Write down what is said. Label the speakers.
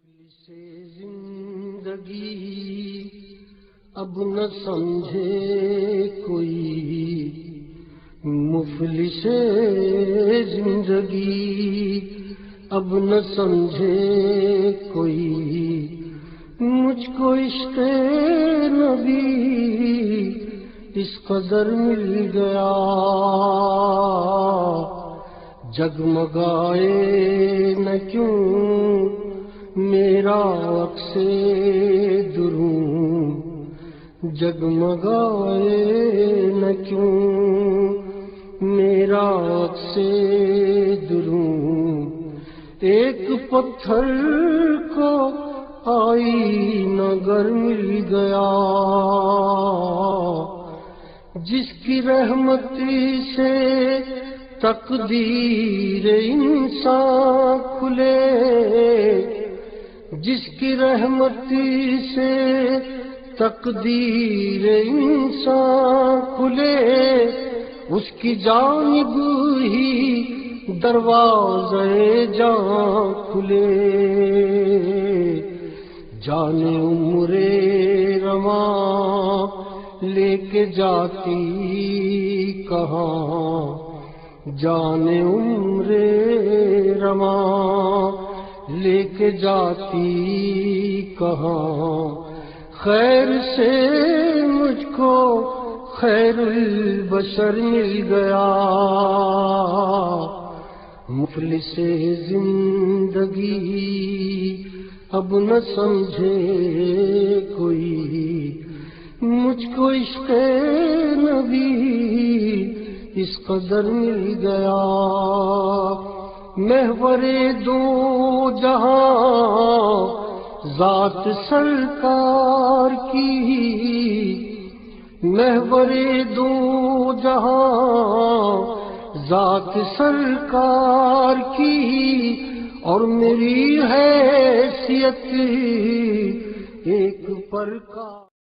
Speaker 1: مفلس زندگی اب نہ سمجھے کوئی، مفلس زندگی اب نہ سمجھے کوئی، مجھ کو عشق نبی اس قدر مل گیا، جگمگائے نہ کیوں میرا عکس دروں، جگمگائے نہ کیوں میرا عکس دروں، ایک پتھر کو آئینہ گر مل گیا، جس کی رحمتی سے تقدیر انسان کھلے، جس کی رحمتی سے تقدیر انسان کھلے، اس کی جانب ہی دروازے جان کھلے، جانے عمر رواں لے کے جاتی کہاں، جانے عمر رواں لے کے جاتی کہاں، خیر سے مجھ کو خیر البشر مل گیا، مفلس زندگی اب نہ سمجھے کوئی، مجھ کو عشق نبی اس قدر مل گیا، محور دو جہاں ذات سرکار کی، محور دو جہاں ذات سرکار کی، اور میری حیثیت ایک پرکار